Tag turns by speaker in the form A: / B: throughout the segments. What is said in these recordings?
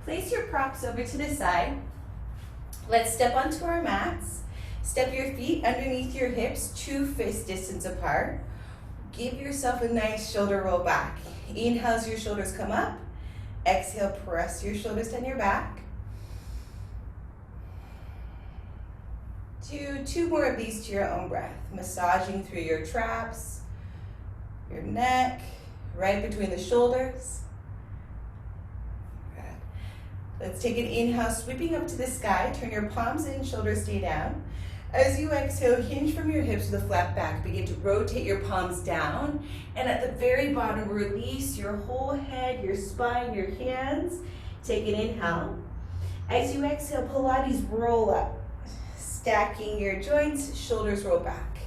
A: Place your props over to the side. Let's step onto our mats. Step your feet underneath your hips, 2 fist distance apart. Give yourself a nice shoulder roll back. Inhale as your shoulders come up. Exhale, press your shoulders down your back. Do 2 more of these to your own breath. Massaging through your traps, your neck, right between the shoulders. Good. Let's take an inhale, sweeping up to the sky. Turn your palms in, shoulders stay down. As you exhale, hinge from your hips with a flat back. Begin to rotate your palms down. And at the very bottom, release your whole head, your spine, your hands. Take an inhale. As you exhale, Pilates roll up. Stacking your joints, shoulders roll back.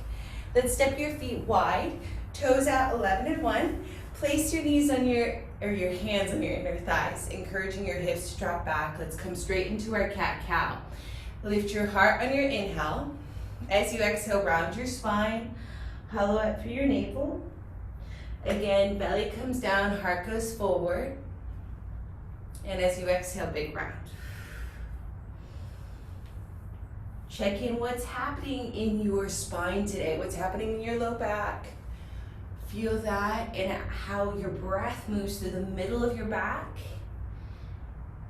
A: Then step your feet wide, toes out 11 and 1. Place your knees on your hands on your inner thighs, encouraging your hips to drop back. Let's come straight into our cat-cow. Lift your heart on your inhale. As you exhale, round your spine, hollow out through your navel. Again, belly comes down, heart goes forward. And as you exhale, big round. Check in what's happening in your spine today, what's happening in your low back. Feel that and how your breath moves through the middle of your back.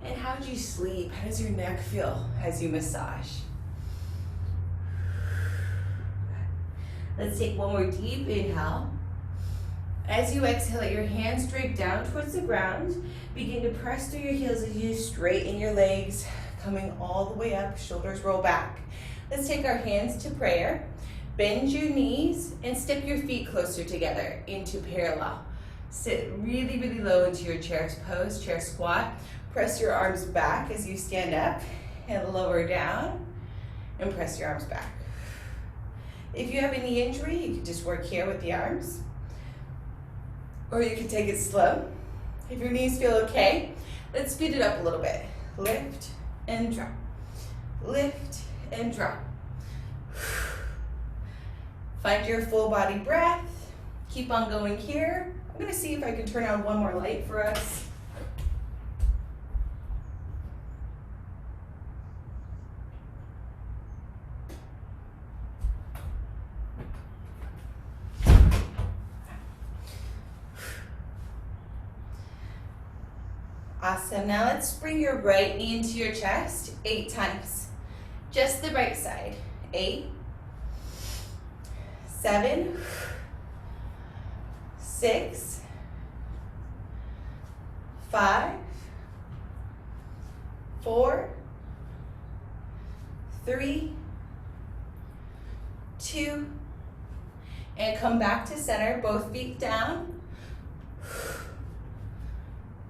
A: And how do you sleep? How does your neck feel as you massage? Let's take one more deep inhale. As you exhale, let your hands drape down towards the ground. Begin to press through your heels as you straighten your legs, coming all the way up, shoulders roll back. Let's take our hands to prayer. Bend your knees and step your feet closer together into parallel. Sit really, really low into your chair pose, chair squat. Press your arms back as you stand up and lower down and press your arms back. If you have any injury, you can just work here with the arms, or you can take it slow. If your knees feel okay, let's speed it up a little bit. Lift and drop, lift and drop. Find your full body breath. Keep on going here. I'm gonna see if I can turn on one more light for us. Awesome. Now let's bring your right knee into your chest 8 times. Just the right side. 8, 7, 6, 5, 4, 3, 2, and come back to center, both feet down.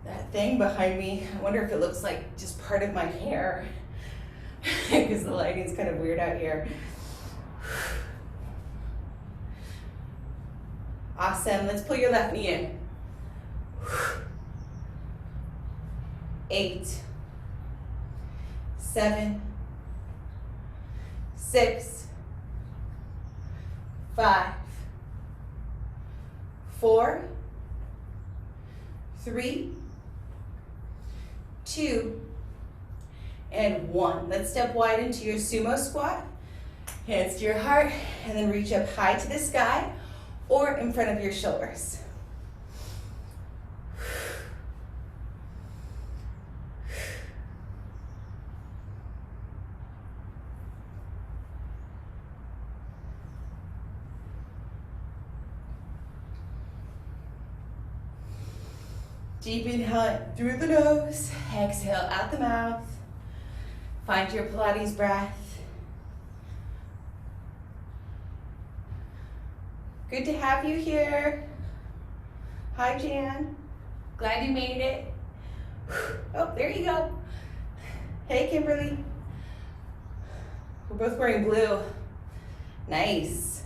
A: That thing behind me, I wonder if it looks like just part of my hair because the lighting's kind of weird out here. Awesome, let's pull your left knee in. 8, 7, 6, 5, 4, 3, 2, and 1. Let's step wide into your sumo squat. Hands to your heart, and then reach up high to the sky or in front of your shoulders. Deep inhale through the nose, exhale out the mouth. Find your Pilates breath. Good to have you here. Hi, Jan. Glad you made it. Oh, there you go. Hey, Kimberly. We're both wearing blue. Nice.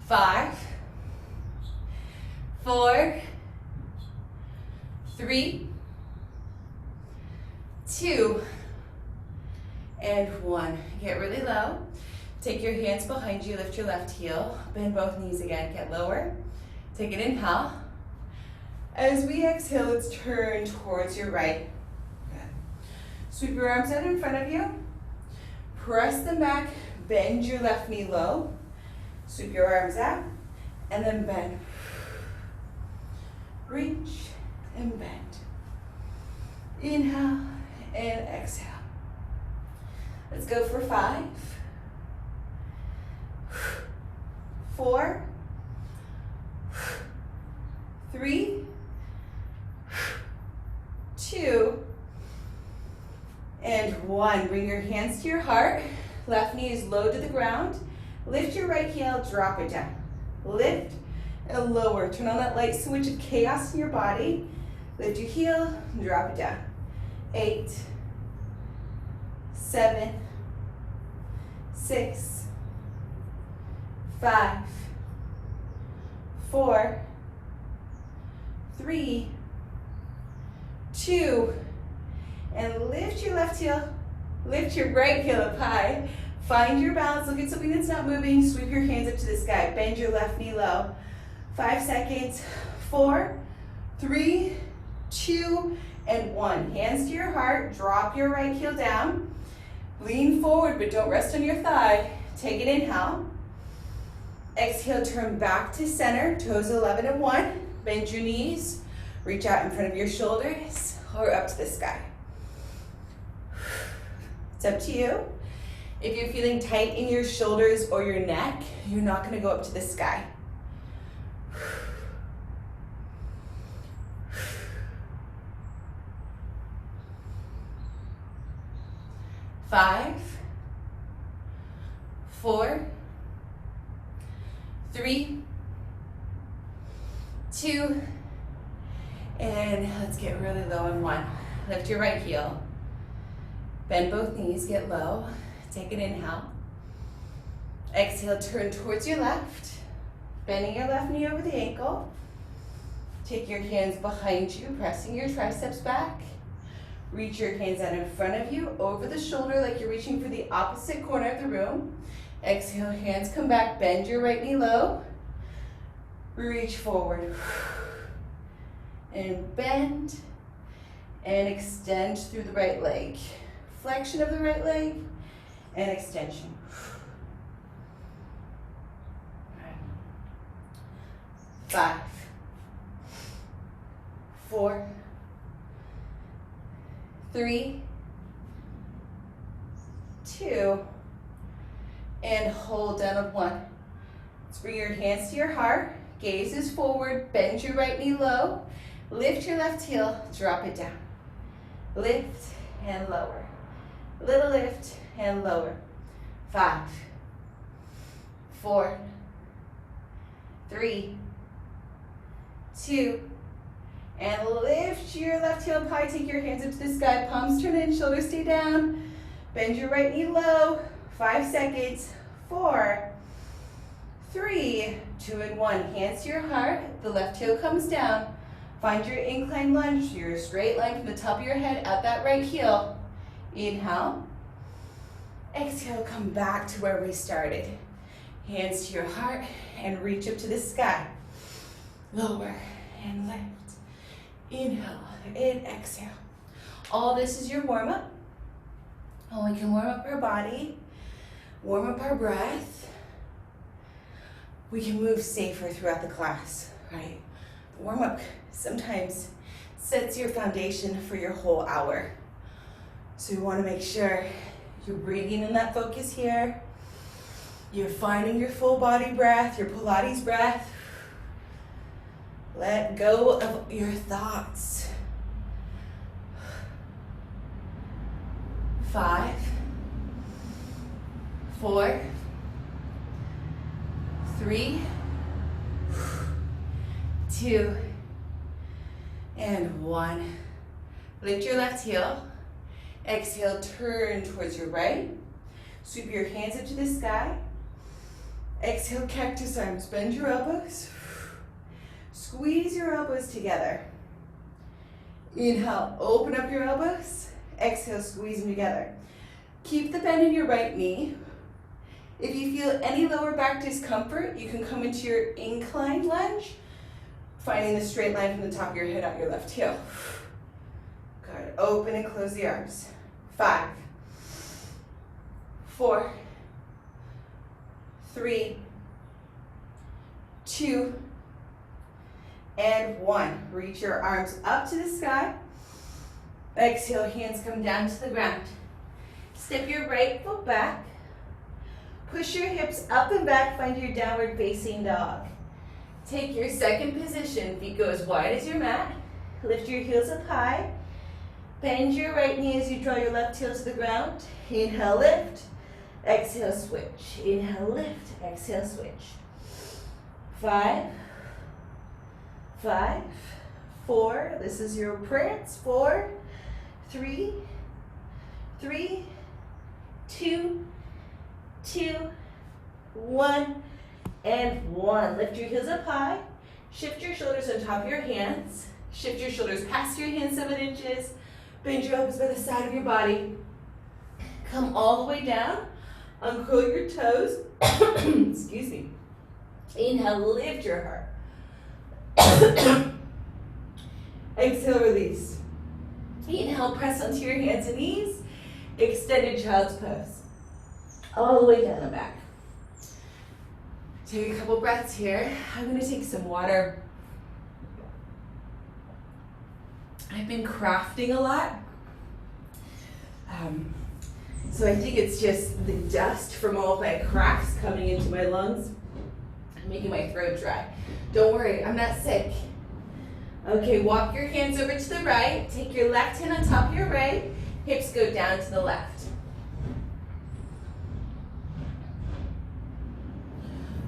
A: 5, 4, 3, 2, and 1. Get really low. Take your hands behind you, lift your left heel, bend both knees again, get lower. Take an inhale. As we exhale, let's turn towards your right. Good. Sweep your arms out in front of you. Press them back, bend your left knee low. Sweep your arms out, and then bend. Reach and bend. Inhale and exhale. Let's go for 5, 4, 3, 2, and 1. Bring your hands to your heart. Left knee is low to the ground. Lift your right heel, drop it down. Lift and lower. Turn on that light switch of chaos in your body. Lift your heel, drop it down. 8, 7, 6, 5, 4, 3, 2, and lift your left heel, lift your right heel up high. Find your balance, look at something that's not moving, sweep your hands up to the sky, bend your left knee low. 5 seconds, 4, 3, 2, and 1. Hands to your heart, drop your right heel down. Lean forward, but don't rest on your thigh. Take an inhale. Exhale, turn back to center, toes 11 and 1. Bend your knees, reach out in front of your shoulders, or up to the sky. It's up to you. If you're feeling tight in your shoulders or your neck, you're not going to go up to the sky. 5, 4, 3, 2, and let's get really low in 1. Lift your right heel. Bend both knees, get low. Take an inhale. Exhale, turn towards your left. Bending your left knee over the ankle. Take your hands behind you, pressing your triceps back. Reach your hands out in front of you, over the shoulder like you're reaching for the opposite corner of the room. Exhale, hands come back, bend your right knee low. Reach forward. And bend. And extend through the right leg. Flexion of the right leg and extension. 5, 4, 3, 2, and hold down of 1. Let's bring your hands to your heart, gaze is forward, bend your right knee low, lift your left heel, drop it down. Lift and lower. Little lift and lower. 5, 4, 3, 2, and lift your left heel up high. Take your hands up to the sky. Palms turn in, shoulders stay down. Bend your right knee low. 5 seconds. 4, 3, 2, and 1. Hands to your heart. The left heel comes down. Find your incline lunge, your straight line from the top of your head out that right heel. Inhale. Exhale, come back to where we started. Hands to your heart and reach up to the sky. Lower and lift. Inhale and exhale. All this is your warm-up. Oh, we can warm up our body, warm up our breath. We can move safer throughout the class, right? Warm-up sometimes sets your foundation for your whole hour. So you want to make sure you're breathing in that focus here. You're finding your full body breath, your Pilates breath. Let go of your thoughts. 5, 4, 3, 2, and 1. Lift your left heel. Exhale, turn towards your right. Sweep your hands up to the sky. Exhale, cactus arms. Bend your elbows. Squeeze your elbows together. Inhale, open up your elbows. Exhale, squeeze them together. Keep the bend in your right knee. If you feel any lower back discomfort, you can come into your incline lunge, finding the straight line from the top of your head out your left heel. Good. Open and close the arms. 5, 4, 3, 2, and 1. Reach your arms up to the sky. Exhale, hands come down to the ground. Step your right foot back. Push your hips up and back, find your downward facing dog. Take your second position, feet go as wide as your mat. Lift your heels up high. Bend your right knee as you draw your left heel to the ground. Inhale, lift. Exhale, switch. Inhale, lift. Exhale, switch. 5, 5, 4. This is your prance. 4, 3, 3, 2, 2, 1, and 1. Lift your heels up high. Shift your shoulders on top of your hands. Shift your shoulders past your hands 7 inches. Bend your elbows by the side of your body. Come all the way down. Uncurl your toes. Excuse me. Inhale, lift your heart. Exhale, release. Inhale, press onto your hands and knees. Extended child's pose. All the way down and back. Take a couple breaths here. I'm going to take some water. I've been crafting a lot. So I think it's just the dust from all of my crafts coming into my lungs and making my throat dry. Don't worry, I'm not sick. Okay, walk your hands over to the right. Take your left hand on top of your right. Hips go down to the left.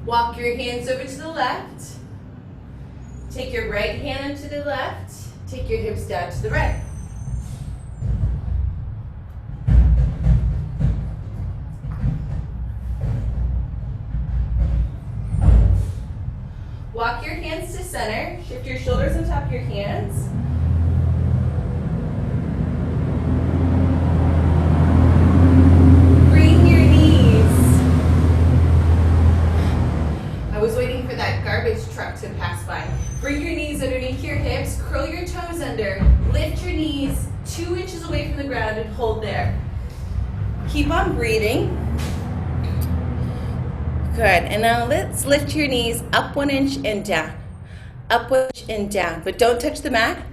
A: Walk your hands over to the left. Take your right hand onto the left. Take your hips down to the right. Walk your hands to center. Shift your shoulders on top of your hands. Bring your knees. I was waiting for that garbage truck to pass by. Bring your knees underneath your hips. Curl your toes under. Lift your knees 2 inches away from the ground and hold there. Keep on breathing. Good, and now let's lift your knees up 1 inch and down. Up 1 inch and down, but don't touch the mat.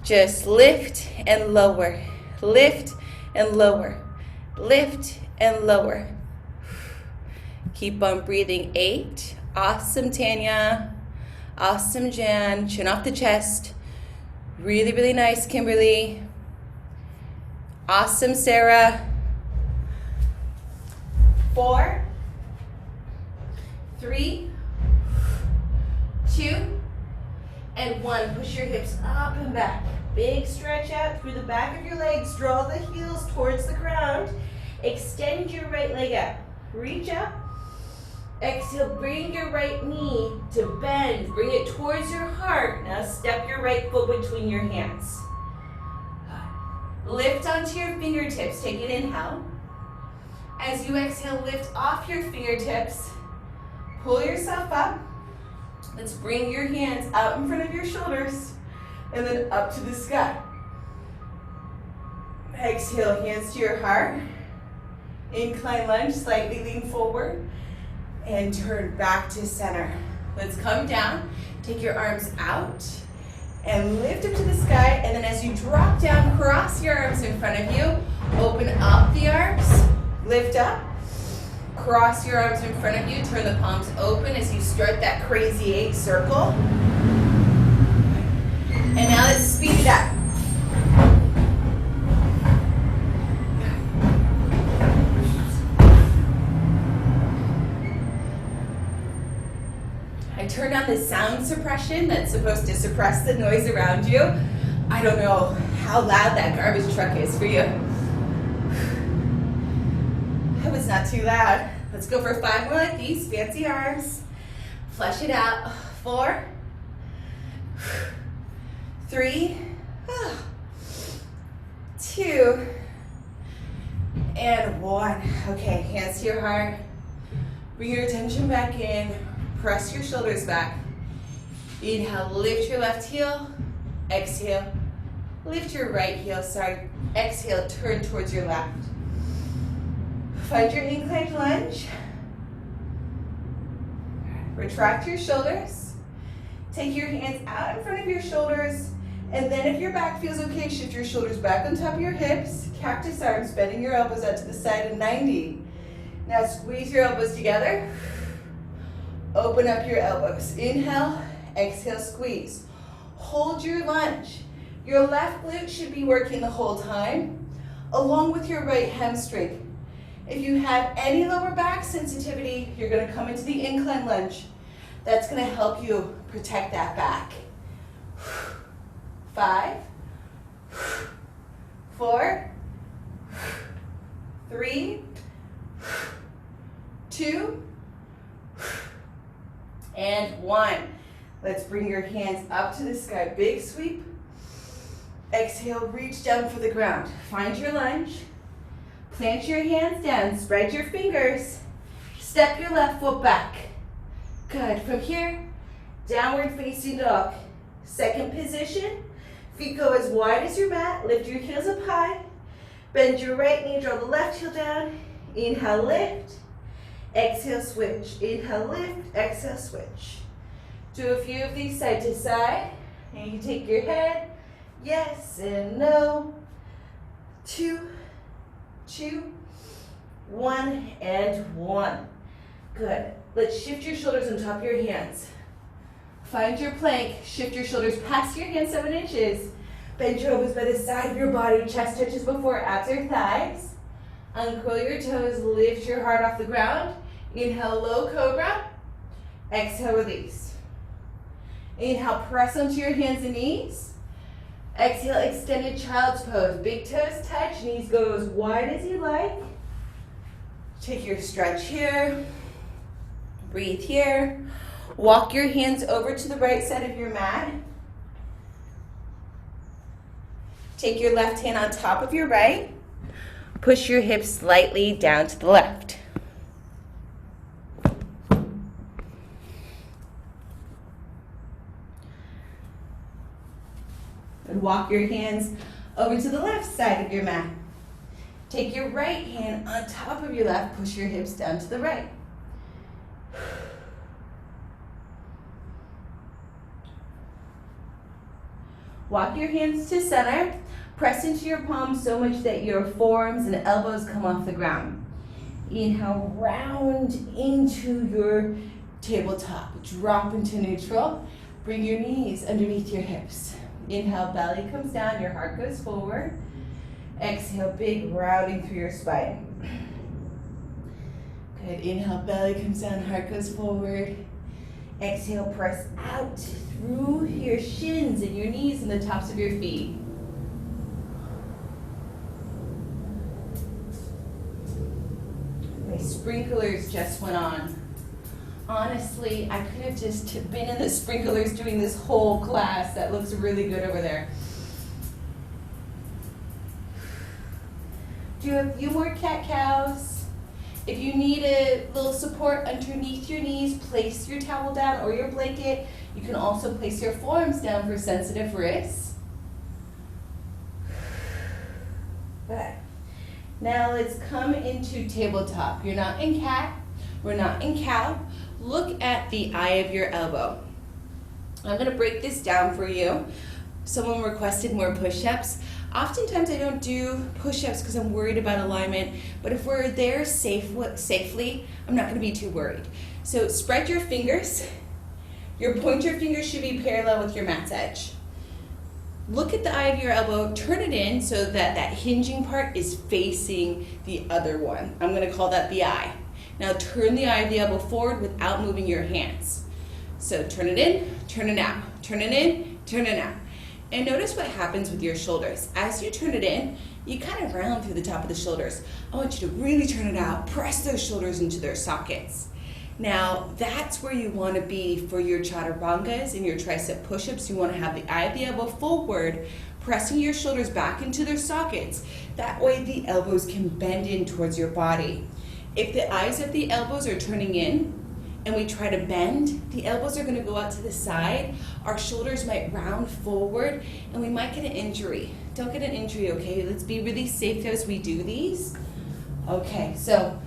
A: Just lift and lower. Lift and lower. Lift and lower. Keep on breathing. 8. Awesome, Tanya. Awesome, Jan. Chin off the chest. Really, really nice, Kimberly. Awesome, Sarah. 4, 3, 2, and 1. Push your hips up and back. Big stretch out through the back of your legs. Draw the heels towards the ground. Extend your right leg out. Reach up. Exhale, bring your right knee to bend. Bring it towards your heart. Now step your right foot between your hands. Lift onto your fingertips. Take an inhale. As you exhale, lift off your fingertips. Pull yourself up. Let's bring your hands out in front of your shoulders and then up to the sky. Exhale, hands to your heart. Incline lunge, slightly lean forward and turn back to center. Let's come down, take your arms out and lift up to the sky, and then as you drop down, cross your arms in front of you, open up the arms, lift up. Cross your arms in front of you, turn the palms open as you start that crazy 8 circle. And now let's speed it up. I turned on the sound suppression that's supposed to suppress the noise around you. I don't know how loud that garbage truck is for you. That was not too loud. Let's go for 5 more like these. Fancy arms. Flush it out. 4, 3, 2, and 1. Okay, hands to your heart. Bring your attention back in. Press your shoulders back. Inhale, lift your left heel. Exhale, Lift your right heel, exhale, turn towards your left. Find your inclined lunge. Retract your shoulders. Take your hands out in front of your shoulders, and then if your back feels okay, shift your shoulders back on top of your hips, cactus arms, bending your elbows out to the side of 90. Now squeeze your elbows together. Open up your elbows. Inhale, exhale, squeeze. Hold your lunge. Your left glute should be working the whole time, along with your right hamstring. If you have any lower back sensitivity, you're going to come into the incline lunge. That's going to help you protect that back. 5, 4, 3, 2, and 1. Let's bring your hands up to the sky. Big sweep. Exhale, reach down for the ground. Find your lunge. Plant your hands down. Spread your fingers. Step your left foot back. Good. From here, downward facing dog. Second position. Feet go as wide as your mat. Lift your heels up high. Bend your right knee. Draw the left heel down. Inhale, lift. Exhale, switch. Inhale, lift. Exhale, switch. Do a few of these side to side. And you take your head. Yes and no. 2, 2, 1, and 1. Good. Let's shift your shoulders on top of your hands. Find your plank. Shift your shoulders past your hands 7 inches. Bend your elbows by the side of your body. Chest touches before abs or thighs. Uncurl your toes. Lift your heart off the ground. Inhale, low cobra. Exhale, release. Inhale, press onto your hands and knees. Exhale, extended child's pose. Big toes touch, knees go as wide as you like. Take your stretch here. Breathe here. Walk your hands over to the right side of your mat. Take your left hand on top of your right. Push your hips slightly down to the left. And walk your hands over to the left side of your mat. Take your right hand on top of your left. Push your hips down to the right. Walk your hands to center. Press into your palms so much that your forearms and elbows come off the ground. Inhale, round into your tabletop. Drop into neutral. Bring your knees underneath your hips. Inhale, belly comes down, your heart goes forward. Exhale, big rounding through your spine. Good. Inhale, belly comes down, heart goes forward. Exhale, press out through your shins and your knees and the tops of your feet. My sprinklers just went on. Honestly, I could have just been in the sprinklers doing this whole class. That looks really good over there. Do a few more cat-cows. If you need a little support underneath your knees, place your towel down or your blanket. You can also place your forearms down for sensitive wrists. Good. Now let's come into tabletop. You're not in cat. We're not in cow. Look at the eye of your elbow. I'm going to break this down for you. Someone requested more push-ups. Oftentimes I don't do push-ups because I'm worried about alignment, but if we're there safely, I'm not going to be too worried. So spread your fingers. Your pointer fingers should be parallel with your mat's edge. Look at the eye of your elbow, turn it in so that that hinging part is facing the other one. I'm going to call that the eye. Now turn the eye of the elbow forward without moving your hands. So turn it in, turn it out, turn it in, turn it out. And notice what happens with your shoulders. As you turn it in, you kind of round through the top of the shoulders. I want you to really turn it out, press those shoulders into their sockets. Now that's where you want to be for your chaturangas and your tricep push-ups. You want to have the eye of the elbow forward, pressing your shoulders back into their sockets. That way the elbows can bend in towards your body. If the eyes of the elbows are turning in, and we try to bend, the elbows are going to go out to the side, our shoulders might round forward, and we might get an injury. Don't get an injury, okay? Let's be really safe as we do these. Okay, so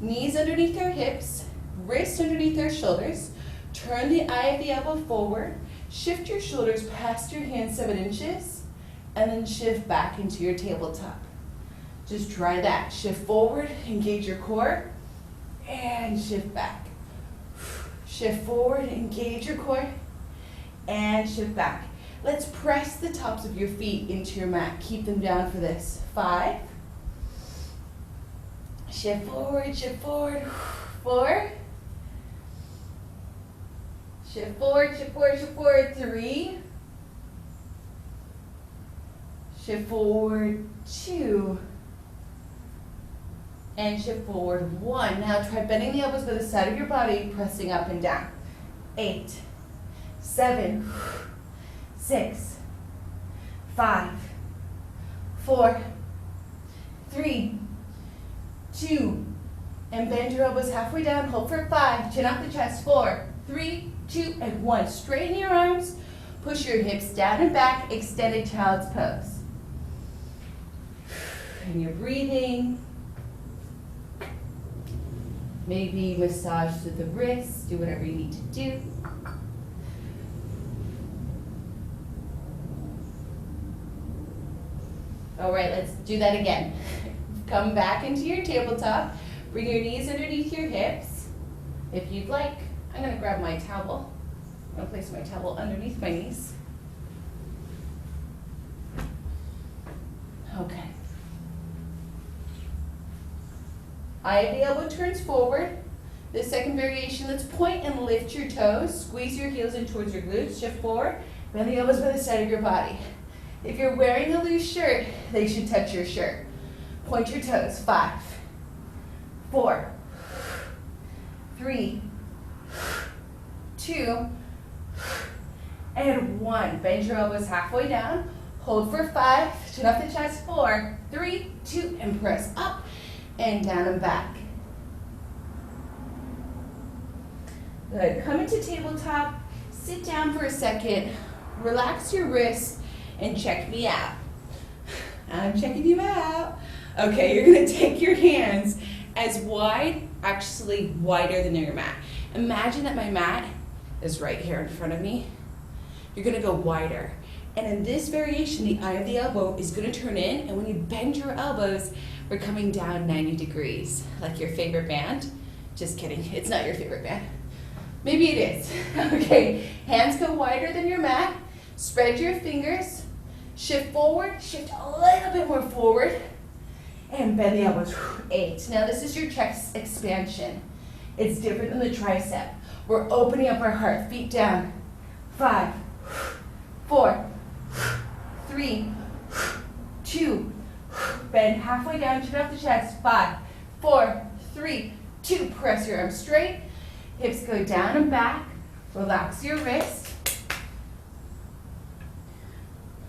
A: knees underneath our hips, wrists underneath our shoulders, turn the eye of the elbow forward, shift your shoulders past your hands 7 inches, and then shift back into your tabletop. Just try that. Shift forward, engage your core, and shift back. Shift forward, engage your core, and shift back. Let's press the tops of your feet into your mat. Keep them down for this. 5. Shift forward, 4. Shift forward, 3. Shift forward, 2. And shift forward, 1. Now try bending the elbows by the side of your body, pressing up and down. 8, 7, 6, 5, 4, 3, 2, and bend your elbows halfway down. Hold for 5. Chin up the chest. 4, 3, 2, and 1. Straighten your arms. Push your hips down and back. Extended child's pose. And you're breathing. Maybe massage to the wrists. Do whatever you need to do. All right, let's do that again. Come back into your tabletop. Bring your knees underneath your hips. If you'd like, I'm going to grab my towel. I'm going to place my towel underneath my knees. Okay. Eye of the elbow turns forward. The second variation, let's point and lift your toes. Squeeze your heels in towards your glutes. Shift forward. Bend the elbows by the side of your body. If you're wearing a loose shirt, they should touch your shirt. Point your toes. 5, 4, 3, 2, and 1. Bend your elbows halfway down. Hold for 5. Chin up the chest. 4, 3, 2, and press up and down and back. Good. Come into tabletop. Sit down for a second. Relax your wrists and check me out. I'm checking you out. Okay, you're going to take your hands as wide, actually wider than your mat. Imagine that my mat is right here in front of me. You're going to go wider. And in this variation, the eye of the elbow is going to turn in, and when you bend your elbows, we're coming down 90 degrees, like your favorite band. Just kidding, it's not your favorite band. Maybe it is. Okay, hands go wider than your mat. Spread your fingers. Shift forward, shift a little bit more forward, and bend the elbows. 8. Now this is your chest expansion. It's different than the tricep. We're opening up our heart, feet down. 5, 4, 3, 2, bend halfway down, chin up the chest. 5, 4, 3, 2, press your arms straight. Hips go down and back. Relax your wrist.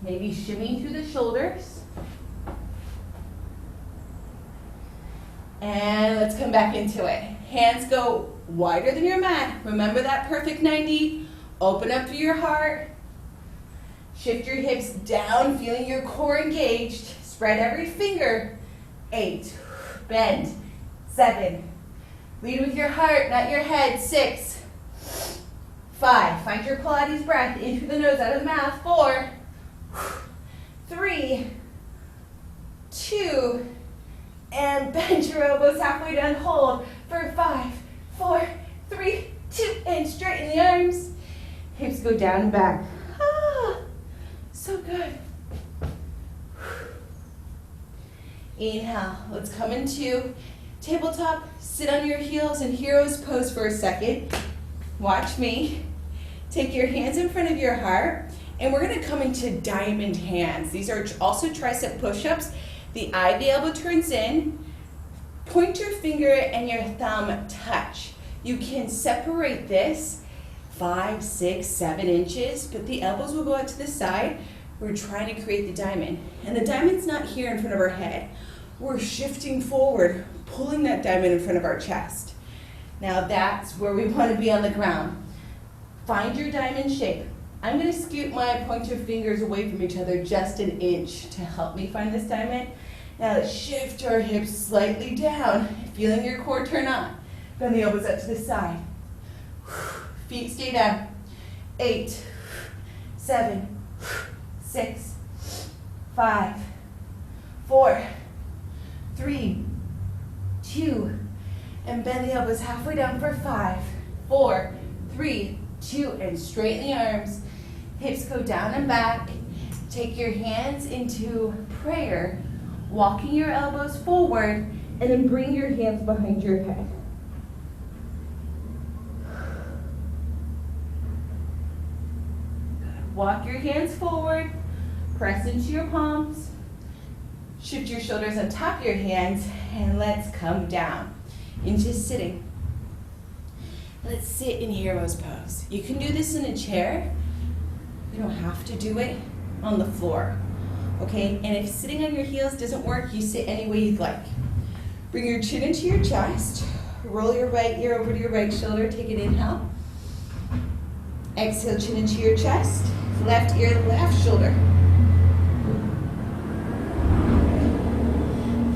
A: Maybe shimmying through the shoulders. And let's come back into it. Hands go wider than your mat. Remember that perfect 90. Open up through your heart. Shift your hips down, feeling your core engaged. Spread every finger. 8. Bend. 7. Lead with your heart, not your head. 6. 5. Find your Pilates breath in through the nose, out of the mouth. 4. 3, 2, and bend your elbows halfway down. Hold for 5, 4, 3, 2, and straighten the arms. Hips go down and back. Ah, so good. Inhale. Let's come into tabletop. Sit on your heels in hero's pose for a second. Watch me. Take your hands in front of your heart. And we're going to come into diamond hands. These are also tricep push-ups. The eye of the elbow turns in. Pointer finger and your thumb touch. You can separate this 5, 6, 7 inches, but the elbows will go out to the side. We're trying to create the diamond. And the diamond's not here in front of our head. We're shifting forward, pulling that diamond in front of our chest. Now that's where we want to be on the ground. Find your diamond shape. I'm going to scoot my pointer fingers away from each other just an inch to help me find this diamond. Now let's shift our hips slightly down, feeling your core turn on. Bend the elbows up to the side. Feet stay down. 8, 7, 6, 5, 4, 3, 2, and bend the elbows halfway down for 5, 4, 3, 2, and straighten the arms. Hips go down and back. Take your hands into prayer, walking your elbows forward, and then bring your hands behind your head. Walk your hands forward, press into your palms, shift your shoulders on top of your hands, and let's come down into sitting. Let's sit in hero's pose. You can do this in a chair. You don't have to do it on the floor, okay? And if sitting on your heels doesn't work, you sit any way you'd like. Bring your chin into your chest, roll your right ear over to your right shoulder, take an inhale. Exhale, chin into your chest, left ear, left shoulder.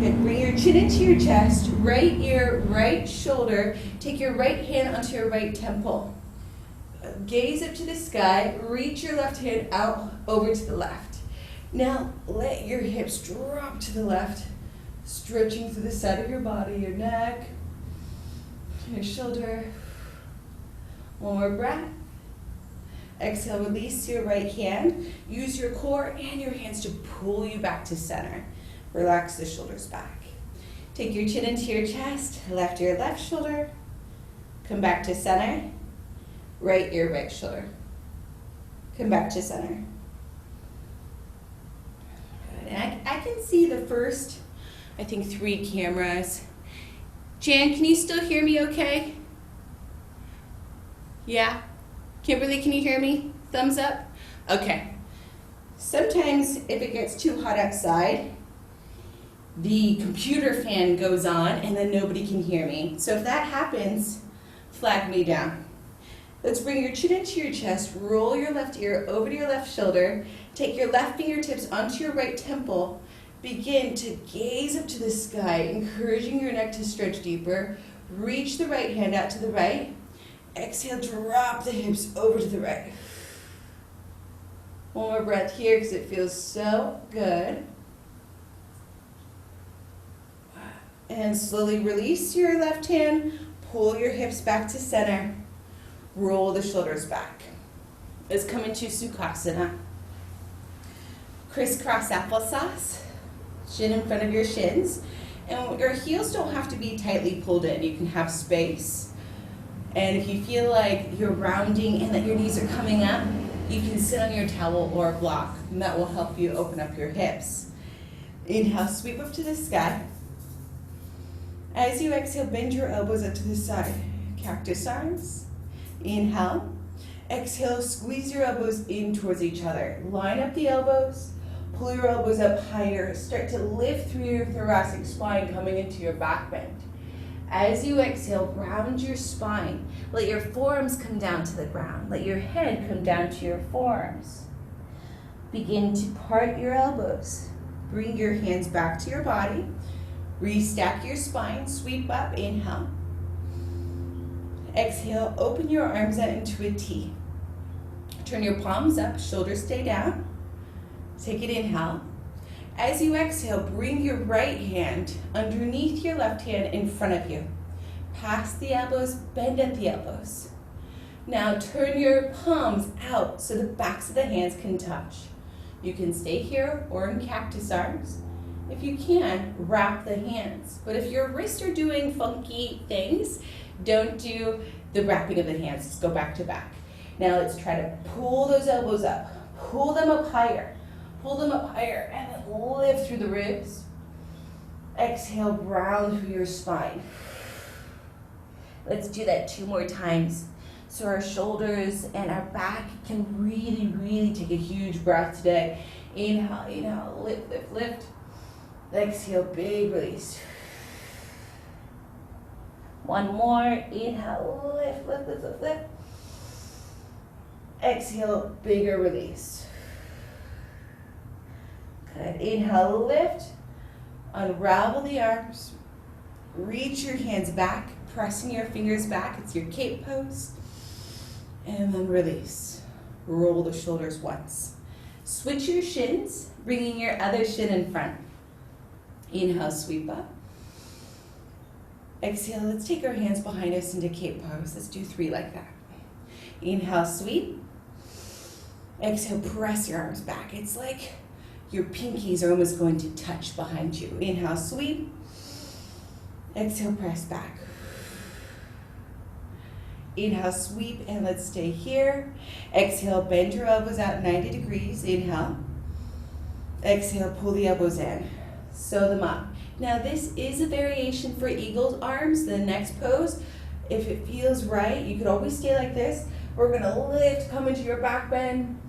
A: Good, bring your chin into your chest, right ear, right shoulder. Take your right hand onto your right temple. Gaze up to the sky, reach your left hand out over to the left. Now let your hips drop to the left, stretching through the side of your body, your neck, your shoulder. One more breath. Exhale, release your right hand. Use your core and your hands to pull you back to center. Relax the shoulders back. Take your chin into your chest, left ear, left shoulder. Come back to center. Right ear, right shoulder. Come back to center. Good. And I can see the first, I think, 3 cameras. Jan, can you still hear me okay? Yeah? Kimberly, can you hear me? Thumbs up? Okay. Sometimes if it gets too hot outside, the computer fan goes on and then nobody can hear me. So if that happens, flag me down. Let's bring your chin into your chest, roll your left ear over to your left shoulder, take your left fingertips onto your right temple, begin to gaze up to the sky, encouraging your neck to stretch deeper, reach the right hand out to the right, exhale, drop the hips over to the right. One more breath here because it feels so good. And slowly release your left hand, pull your hips back to center, roll the shoulders back. Let's come into Sukhasana. Crisscross applesauce, shin in front of your shins. And your heels don't have to be tightly pulled in. You can have space. And if you feel like you're rounding and that your knees are coming up, you can sit on your towel or a block, and that will help you open up your hips. Inhale, sweep up to the sky. As you exhale, bend your elbows up to the side. Cactus arms. Inhale. Exhale, squeeze your elbows in towards each other. Line up the elbows. Pull your elbows up higher. Start to lift through your thoracic spine, coming into your back bend. As you exhale, round your spine. Let your forearms come down to the ground. Let your head come down to your forearms. Begin to part your elbows. Bring your hands back to your body. Restack your spine. Sweep up. Inhale. Exhale, open your arms out into a T. Turn your palms up, shoulders stay down. Take an inhale. As you exhale, bring your right hand underneath your left hand in front of you. Pass the elbows, bend at the elbows. Now turn your palms out so the backs of the hands can touch. You can stay here or in cactus arms. If you can, wrap the hands. But if your wrists are doing funky things, don't do the wrapping of the hands. Just go back to back. Now let's try to pull those elbows up. Pull them up higher. Pull them up higher and then lift through the ribs. Exhale, round through your spine. Let's do that 2 more times so our shoulders and our back can really, really take a huge breath today. Inhale, inhale, lift, lift, lift. Exhale, big release. One more. Inhale, lift, lift, lift, lift, lift. Exhale, bigger release. Good. Inhale, lift. Unravel the arms. Reach your hands back, pressing your fingers back. It's your cape pose. And then release. Roll the shoulders once. Switch your shins, bringing your other shin in front. Inhale, sweep up. Exhale, let's take our hands behind us into cape pose. Let's do 3 like that. Inhale, sweep. Exhale, press your arms back. It's like your pinkies are almost going to touch behind you. Inhale, sweep. Exhale, press back. Inhale, sweep, and let's stay here. Exhale, bend your elbows out 90 degrees. Inhale. Exhale, pull the elbows in. Sew them up. Now this is a variation for eagle arms. The next pose, if it feels right, you could always stay like this. We're gonna lift, come into your back bend.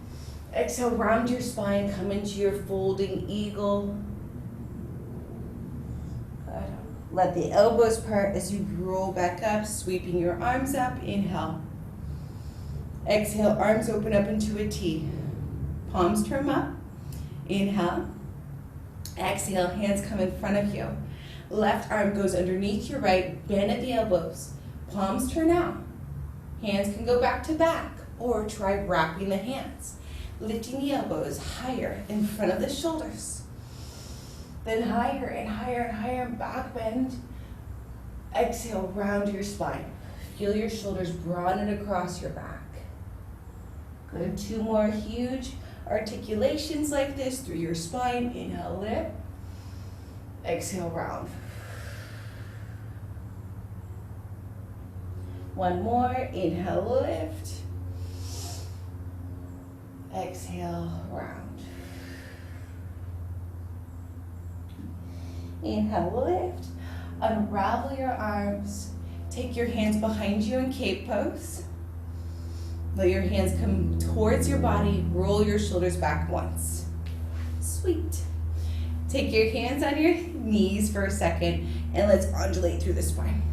A: Exhale, round your spine, come into your folding eagle. Good. Let the elbows part as you roll back up, sweeping your arms up. Inhale. Exhale, arms open up into a T. Palms turn up. Inhale. Exhale, hands come in front of you. Left arm goes underneath your right, bend at the elbows. Palms turn out. Hands can go back to back, or try wrapping the hands. Lifting the elbows higher in front of the shoulders. Then higher and higher and higher, back bend. Exhale, round your spine. Feel your shoulders broaden across your back. Good, 2 more huge articulations like this through your spine. Inhale, lift. Exhale, round. 1 more. Inhale, lift. Exhale, round. Inhale, lift. Unravel your arms. Take your hands behind you in cape pose. Let your hands come towards your body. Roll your shoulders back once. Sweet. Take your hands on your knees for a second and let's undulate through the spine.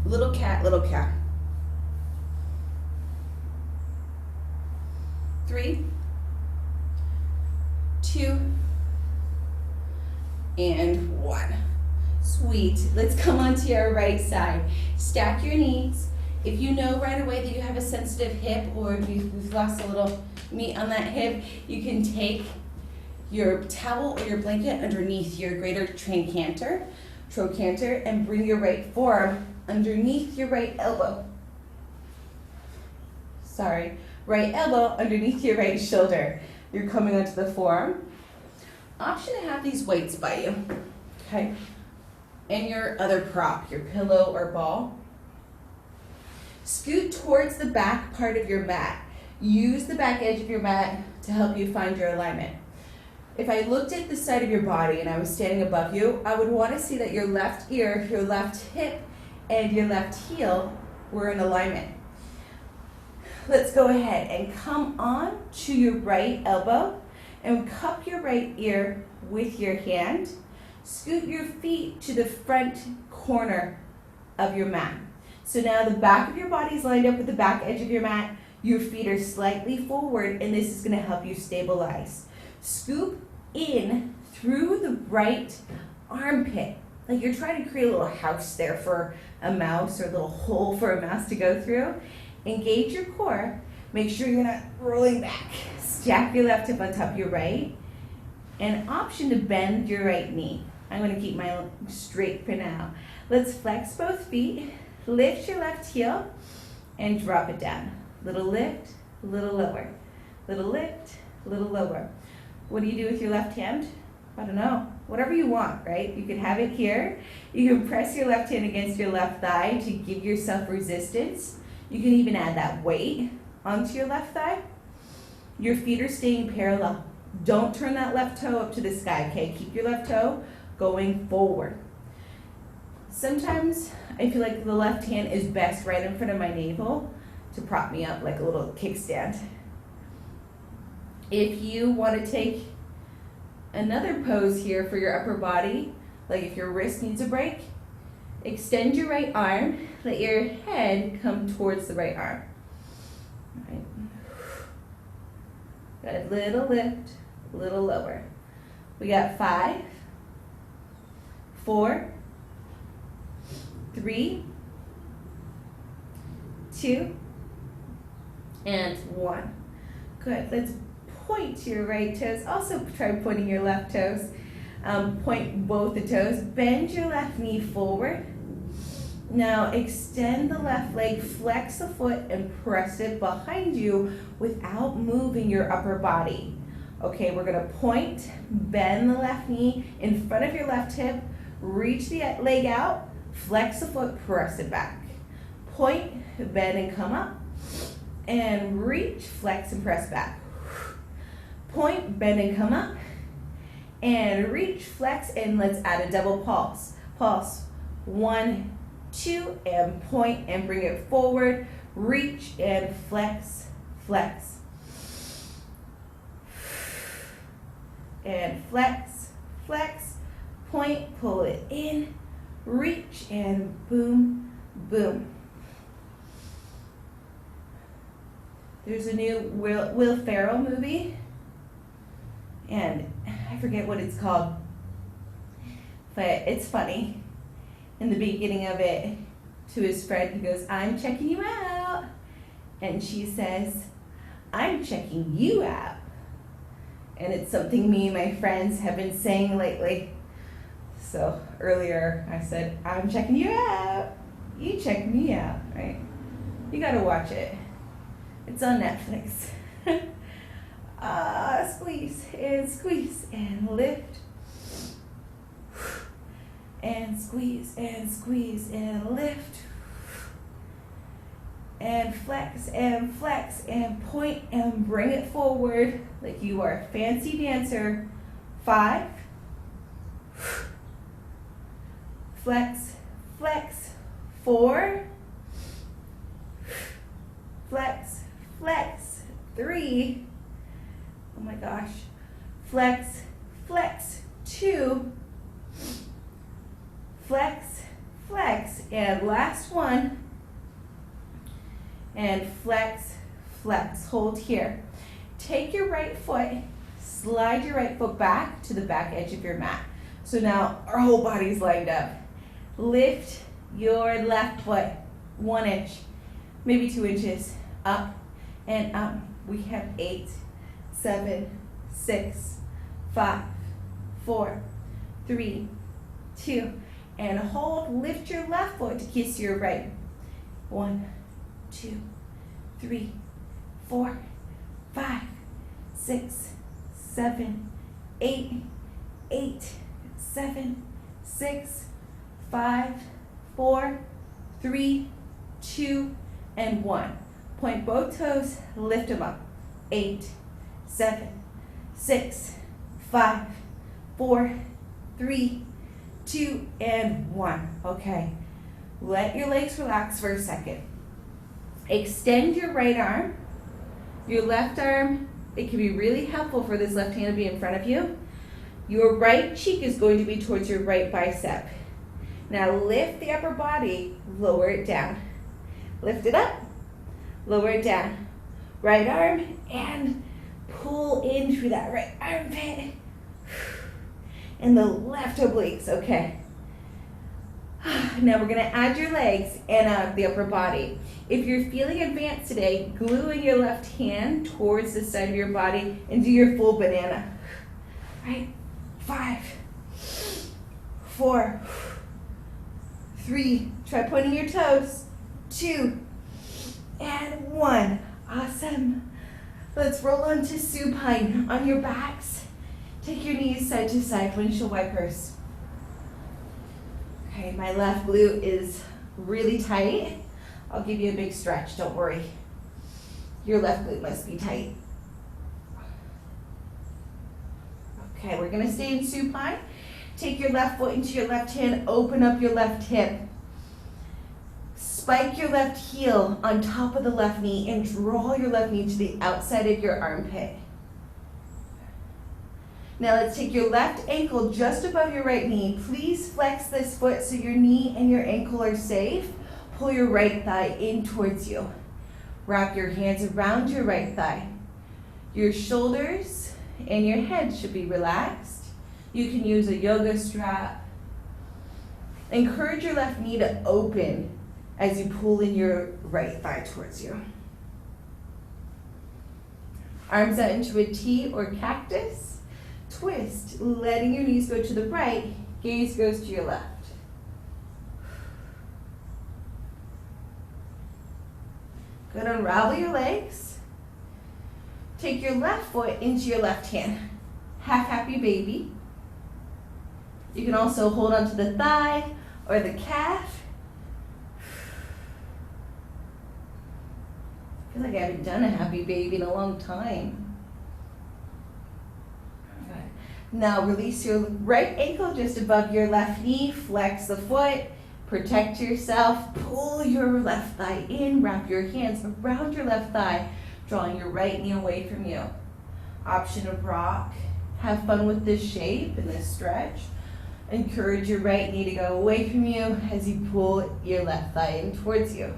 A: Little cat, little cat. 3, 2, and 1. Sweet. Let's come onto your right side. Stack your knees. If you know right away that you have a sensitive hip or if you've lost a little meat on that hip, you can take your towel or your blanket underneath your greater trochanter, and bring your right forearm underneath your right elbow. Right elbow underneath your right shoulder. You're coming onto the forearm. Option to have these weights by you, okay? And your other prop, your pillow or ball. Scoot towards the back part of your mat. Use the back edge of your mat to help you find your alignment. If I looked at the side of your body and I was standing above you, I would want to see that your left ear, your left hip, and your left heel were in alignment. Let's go ahead and come on to your right elbow and cup your right ear with your hand. Scoot your feet to the front corner of your mat. So now the back of your body is lined up with the back edge of your mat. Your feet are slightly forward, and this is going to help you stabilize. Scoop in through the right armpit. Like you're trying to create a little house there for a mouse, or a little hole for a mouse to go through. Engage your core. Make sure you're not rolling back. Stack your left hip on top of your right. And option to bend your right knee. I'm going to keep mine straight for now. Let's flex both feet. Lift your left heel and drop it down. Little lift, little lower. Little lift, little lower. What do you do with your left hand? I don't know. Whatever you want, right? You can have it here. You can press your left hand against your left thigh to give yourself resistance. You can even add that weight onto your left thigh. Your feet are staying parallel. Don't turn that left toe up to the sky, okay? Keep your left toe going forward. Sometimes I feel like the left hand is best right in front of my navel to prop me up like a little kickstand. If you want to take another pose here for your upper body, like if your wrist needs a break, Extend your right arm. Let your head come towards the right arm. All right. Got a little lift, a little lower. We got 5, 4, 3, 2, and 1. Good. Let's point to your right toes. Also try pointing your left toes. Point both the toes. Bend your left knee forward. Now extend the left leg, flex the foot, and press it behind you without moving your upper body. Okay, we're gonna point, bend the left knee in front of your left hip, reach the leg out, flex the foot, press it back. Point, bend and come up, and reach, flex and press back. Point, bend and come up, and reach, flex, and let's add a double pulse. Pulse, 1, 2, and point and bring it forward. Reach and flex, flex. And flex, flex. Point, pull it in. Reach and boom, boom. There's a new Will Ferrell movie, and I forget what it's called, but it's funny. In the beginning of it, to his friend, he goes, "I'm checking you out." And she says, "I'm checking you out." And it's something me and my friends have been saying lately. So earlier I said, "I'm checking you out. You check me out," right? You gotta watch it. It's on Netflix. Squeeze and lift. And squeeze and lift. And flex and point and bring it forward like you are a fancy dancer. 5. Flex, flex. 4. Flex, flex. 3. Oh my gosh. Flex, flex. 2. Flex, flex. And last one. And flex, flex. Hold here. Take your right foot, slide your right foot back to the back edge of your mat. So now our whole body's lined up. Lift your left foot 1 inch, maybe 2 inches, up and up. We have 8, 7, 6, 5, 4, 3, 2, and hold. Lift your left foot to kiss your right. 1, 2, 3, 4, 5, 6, 7, 8, 8, 7, 6, 5, 4, 3, 2, and 1. Point both toes, lift them up. 8, 7, 6, 5, 4, 3, 2, and 1. Okay, let your legs relax for a second. Extend your right arm. Your left arm, it can be really helpful for this left hand to be in front of you. Your right cheek is going to be towards your right bicep. Now lift the upper body, lower it down. Lift it up, lower it down. Right arm, and pull in through that right armpit. And the left obliques, okay. Now we're gonna add your legs and the upper body. If you're feeling advanced today, glue in your left hand towards the side of your body and do your full banana. Right? 5, 4, 3, try pointing your toes. 2, and 1. Awesome. Let's roll onto supine on your backs. Take your knees side to side, windshield wipers. Okay, my left glute is really tight. I'll give you a big stretch, don't worry. Your left glute must be tight. Okay, we're gonna stay in supine. Take your left foot into your left hand, open up your left hip. Spike your left heel on top of the left knee and draw your left knee to the outside of your armpit. Now let's take your left ankle just above your right knee. Please flex this foot so your knee and your ankle are safe. Pull your right thigh in towards you. Wrap your hands around your right thigh. Your shoulders and your head should be relaxed. You can use a yoga strap. Encourage your left knee to open as you pull in your right thigh towards you. Arms out into a T or cactus. Twist, letting your knees go to the right, gaze goes to your left. Good, unravel your legs. Take your left foot into your left hand. Half happy baby. You can also hold onto the thigh or the calf. I feel like I haven't done a happy baby in a long time. Now release your right ankle just above your left knee, flex the foot, protect yourself, pull your left thigh in, wrap your hands around your left thigh, drawing your right knee away from you. Option of rock. Have fun with this shape and this stretch. Encourage your right knee to go away from you as you pull your left thigh in towards you.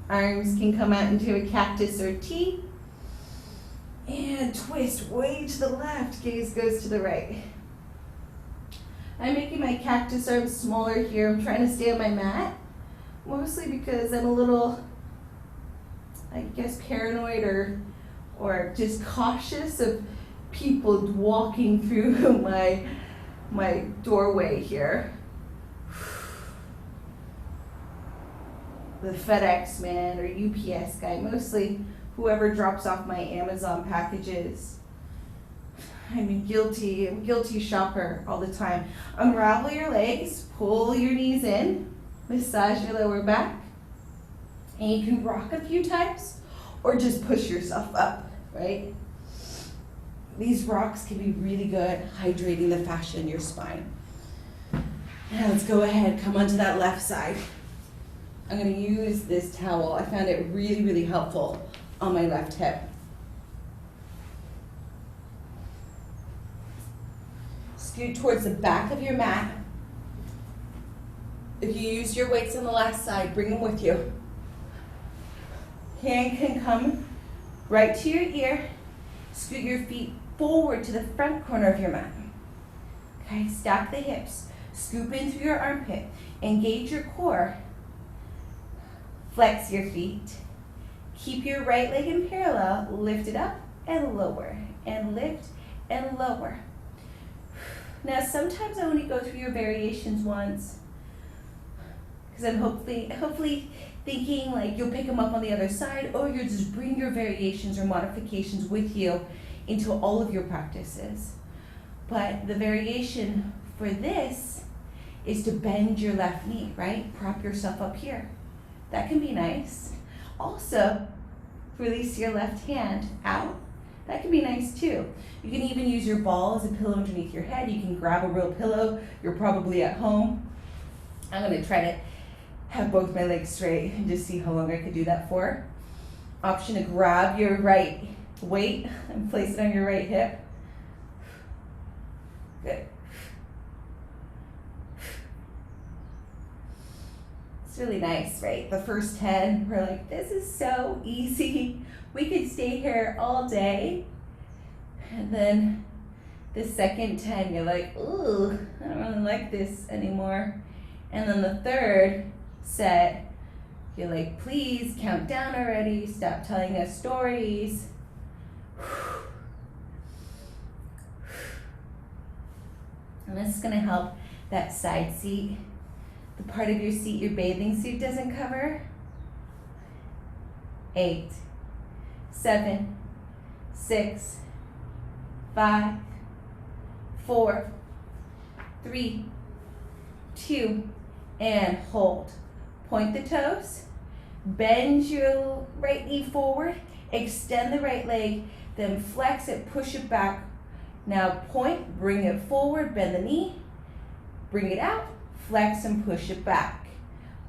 A: Arms can come out into a cactus or T. And twist way to the left, gaze goes to the right. I'm making my cactus arms smaller here. I'm trying to stay on my mat, mostly because I'm a little, I guess, paranoid or just cautious of people walking through my doorway here. The FedEx man or UPS guy, mostly whoever drops off my Amazon packages. I'm a guilty shopper all the time. Unravel your legs, pull your knees in, massage your lower back, and you can rock a few times or just push yourself up, right? These rocks can be really good hydrating the fascia in your spine. Now let's go ahead, come onto that left side. I'm going to use this towel. I found it really, really helpful on my left hip. Scoot towards the back of your mat. If you used your weights on the last side, bring them with you. Hand can come right to your ear. Scoot your feet forward to the front corner of your mat. Okay, stack the hips. Scoop in through your armpit. Engage your core. Flex your feet. Keep your right leg in parallel. Lift it up and lower. And lift and lower. Now sometimes I want to go through your variations once, because I'm hopefully thinking like you'll pick them up on the other side, or you'll just bring your variations or modifications with you into all of your practices. But the variation for this is to bend your left knee, right? Prop yourself up here. That can be nice. Also, release your left hand out. That can be nice too. You can even use your ball as a pillow underneath your head. You can grab a real pillow. You're probably at home. I'm gonna try to have both my legs straight and just see how long I could do that for. Option to grab your right weight and place it on your right hip. Good. It's really nice, right? The first 10, we're like, this is so easy. We could stay here all day. And then the second 10, you're like, ooh, I don't really like this anymore. And then the third set, you're like, please count down already. Stop telling us stories. And this is gonna help that side seat, the part of your seat your bathing suit doesn't cover. 8, 7, 6, 5, 4, 3, 2, and hold. Point the toes, bend your right knee forward, extend the right leg, then flex it, push it back. Now point, bring it forward, bend the knee, bring it out, flex and push it back.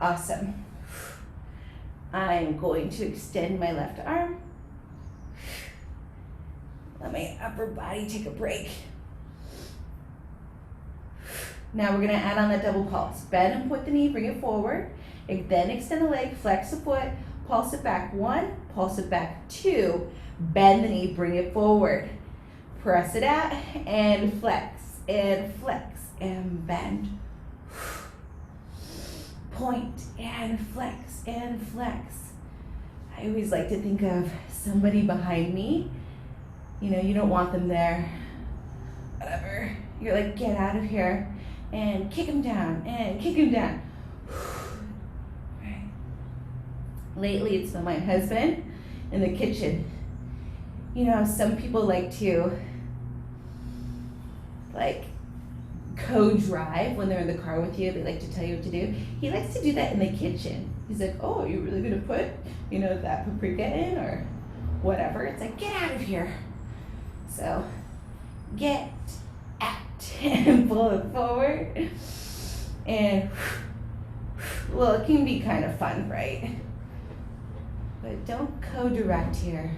A: Awesome. I'm going to extend my left arm. Let my upper body take a break. Now we're gonna add on that double pulse. Bend and point the knee, bring it forward. Then extend the leg, flex the foot, pulse it back 1, pulse it back 2. Bend the knee, bring it forward. Press it out and flex and bend. Point and flex and flex. I always like to think of somebody behind me. You know, you don't want them there. Whatever. You're like, get out of here. And kick them down and kick them down. Right. Lately, it's been my husband in the kitchen. You know, some people like to co-drive when they're in the car with you. They like to tell you what to do. He likes to do that in the kitchen. He's like, oh, are you really gonna put, you know, that paprika in or whatever? It's like, get out of here. So, get out and pull it forward. And, well, it can be kind of fun, right? But don't co-direct here.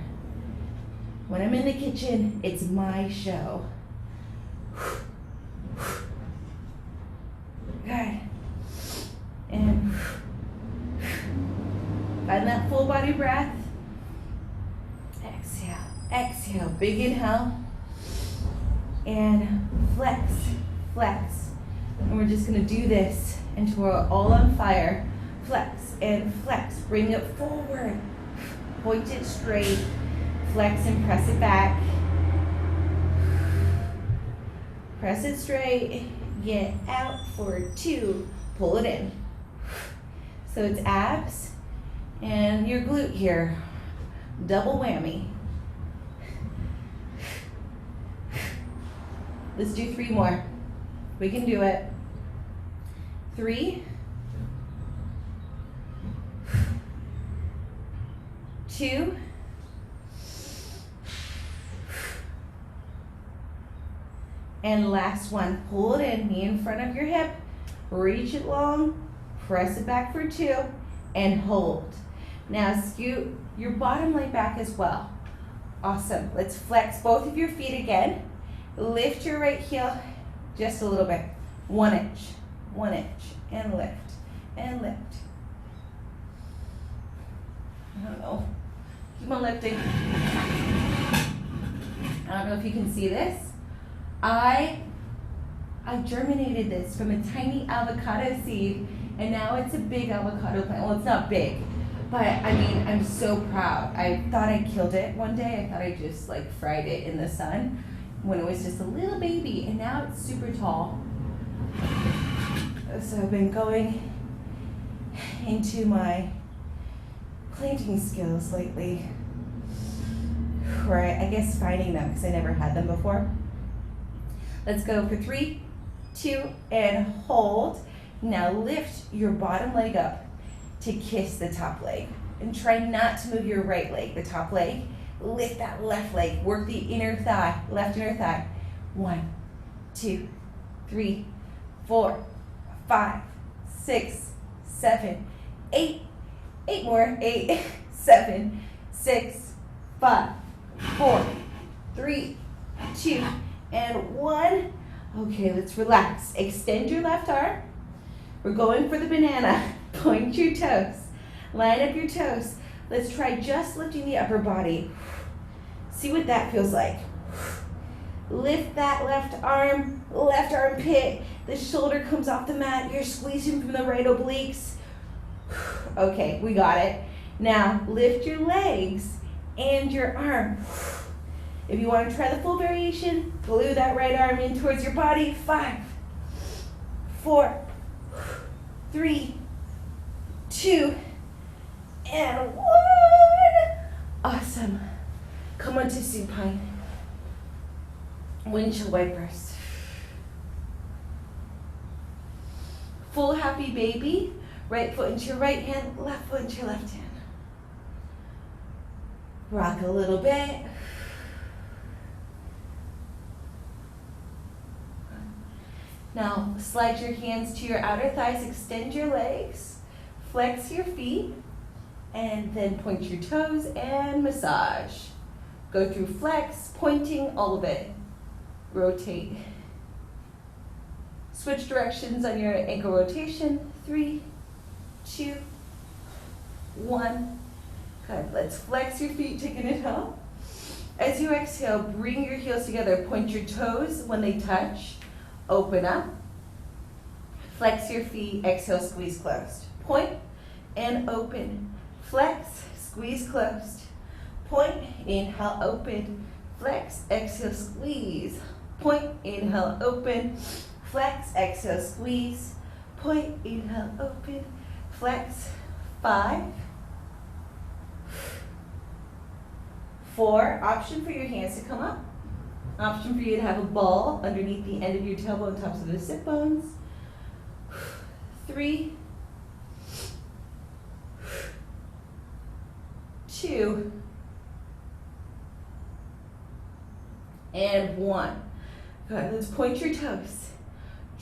A: When I'm in the kitchen, it's my show. Good. And find that full body breath. Exhale, exhale, big inhale. And flex, flex. And we're just gonna do this until we're all on fire. Flex and flex, bring it forward. Point it straight, flex and press it back. Press it straight, get out for 2, pull it in. So it's abs and your glute here, double whammy. Let's do 3 more. We can do it. 3, 2, and last one. Pull it in, knee in front of your hip, reach it long, press it back for 2, and hold. Now scoot your bottom leg back as well. Awesome. Let's flex both of your feet again. Lift your right heel just a little bit. 1 inch, 1 inch, and lift, and lift. I don't know. Keep on lifting. I don't know if you can see this. I germinated this from a tiny avocado seed, and now it's a big avocado plant. Well, it's not big, but I mean, I'm so proud. I thought I killed it one day. I thought I just like fried it in the sun when it was just a little baby, and now it's super tall. So I've been going into my planting skills lately, or I guess finding them because I never had them before. Let's go for 3, 2, and hold. Now lift your bottom leg up to kiss the top leg. And try not to move your right leg, the top leg. Lift that left leg. Work the inner thigh, left inner thigh. 1, 2, 3, 4, 5, 6, 7, 8. 8 more. 8, 7, 6, 5, 4, 3, 2, and 1. Okay, let's relax. Extend your left arm. We're going for the banana. Point your toes. Line up your toes. Let's try just lifting the upper body. See what that feels like. Lift that left armpit. The shoulder comes off the mat. You're squeezing from the right obliques. Okay, we got it. Now lift your legs and your arm. If you want to try the full variation, glue that right arm in towards your body. 5, 4, 3, 2, and 1. Awesome. Come on to supine. Windshield wipers. Full happy baby. Right foot into your right hand, left foot into your left hand. Rock a little bit. Now slide your hands to your outer thighs, extend your legs, flex your feet, and then point your toes and massage. Go through flex, pointing, all of it. Rotate. Switch directions on your ankle rotation. 3, 2, 1. Good. Let's flex your feet, take an inhale. As you exhale, bring your heels together. Point your toes when they touch. Open up. Flex your feet. Exhale, squeeze closed. Point and open. Flex, squeeze closed. Point, inhale, open. Flex, exhale, squeeze. Point, inhale, open. Flex, exhale, squeeze. Point, inhale, open. Flex. 5, 4. Option for your hands to come up. Option for you to have a ball underneath the end of your tailbone, tops of the sit bones. 3, 2, and 1. Good. Let's point your toes.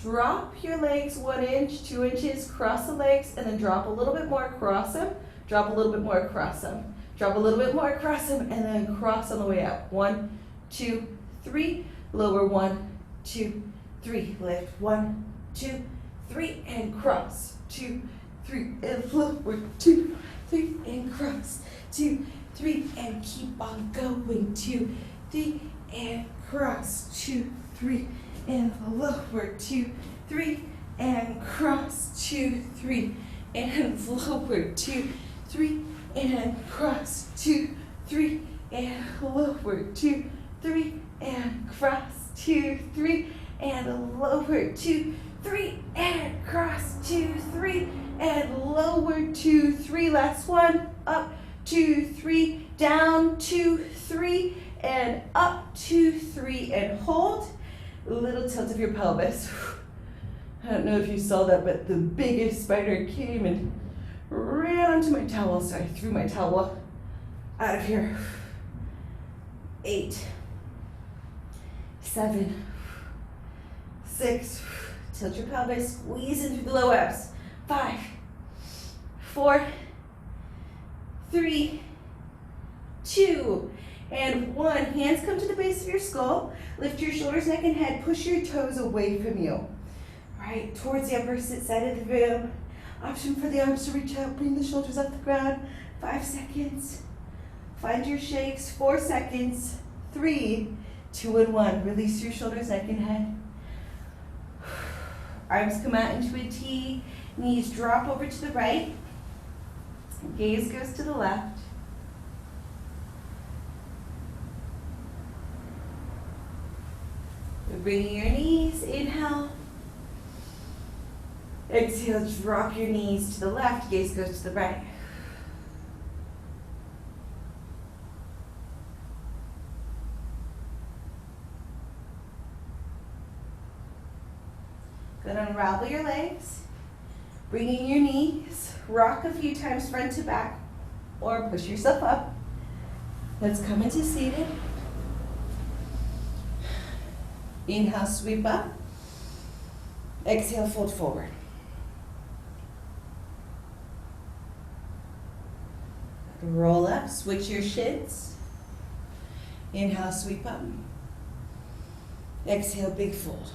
A: Drop your legs 1 inch, 2 inches, cross the legs, and then drop a little bit more, cross them, drop a little bit more, cross them, drop a little bit more, cross them, and then cross on the way up. 1, 2, 3, lower 1, 2, 3, lift 1, 2, 3, and cross. 2, 3, and lower 2, 3, and cross. 2, 3, and keep on going. 2, 3, and cross. 2, 3, and lower. 2, 3, and cross. 2, 3, and lower. 2, 3, and cross. 2, 3, and lower. 2, 3, and cross. 2, 3, and lower. 2, 3, and cross. 2, 3, and lower. 2, 3. Last one. Up. 2, 3. Down. 2, 3, and up. 2, 3, and hold. A little tilt of your pelvis. I don't know if you saw that, but the biggest spider came and ran onto my towel, so I threw my towel out of here. 8, 7, 6, tilt your pelvis, squeeze in through the low abs. 5, 4, 3, 2, and 1. Hands come to the base of your skull. Lift your shoulders, neck, and head. Push your toes away from you. All right, towards the opposite side of the room. Option for the arms to reach out. Bring the shoulders off the ground. 5 seconds. Find your shakes. 4 seconds. 3, 2, and 1. Release your shoulders, neck, and head. Arms come out into a T. Knees drop over to the right. Gaze goes to the left. Bring your knees, inhale. Exhale, drop your knees to the left, gaze goes to the right. Then unravel your legs, bringing your knees, rock a few times front to back, or push yourself up. Let's come into seated. Inhale, sweep up. Exhale, fold forward. Roll up, switch your shins. Inhale, sweep up. Exhale, big fold.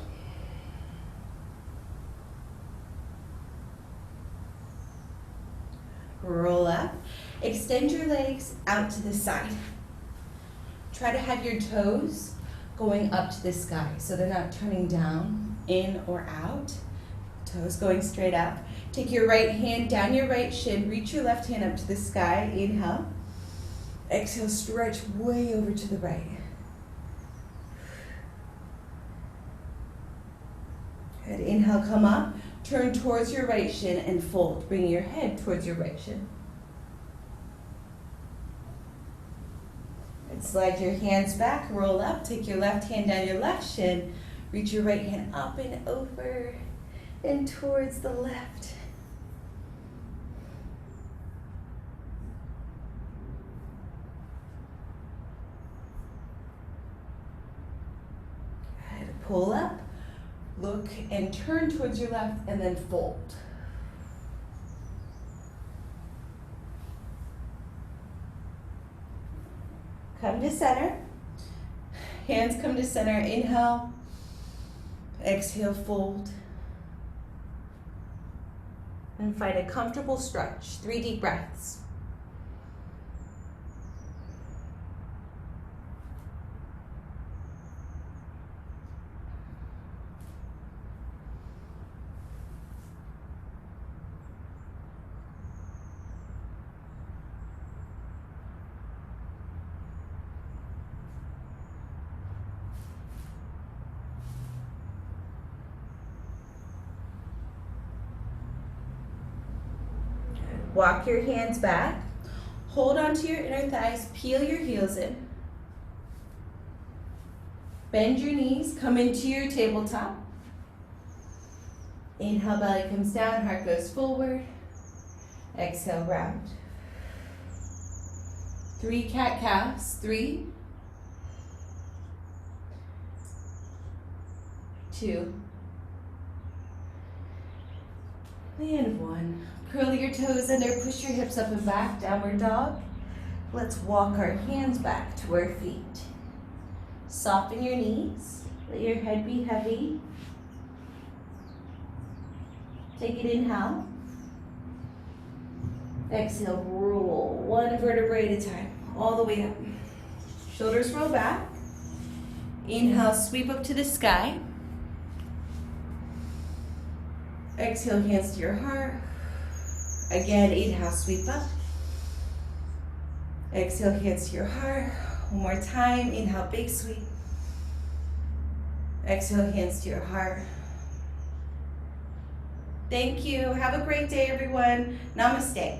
A: Roll up. Extend your legs out to the side. Try to have your toes going up to the sky, so they're not turning down, in or out. Toes going straight up. Take your right hand down your right shin, reach your left hand up to the sky, inhale. Exhale, stretch way over to the right. Good, inhale, come up, turn towards your right shin and fold, bring your head towards your right shin. Slide your hands back, roll up, take your left hand down your left shin, reach your right hand up and over and towards the left. Good. Pull up, look and turn towards your left and then fold. Come to center. Hands come to center. Inhale. Exhale, fold. And find a comfortable stretch. 3 deep breaths. Walk your hands back. Hold onto your inner thighs. Peel your heels in. Bend your knees. Come into your tabletop. Inhale, belly comes down. Heart goes forward. Exhale, round. 3 cat-cows. 3, 2, and 1. Curl your toes under, push your hips up and back, downward dog. Let's walk our hands back to our feet. Soften your knees, let your head be heavy. Take it inhale. Exhale, roll 1 vertebrae at a time, all the way up. Shoulders roll back. Inhale, sweep up to the sky. Exhale, hands to your heart. Again, inhale, sweep up. Exhale, hands to your heart. One more time. Inhale, big sweep. Exhale, hands to your heart. Thank you. Have a great day, everyone. Namaste.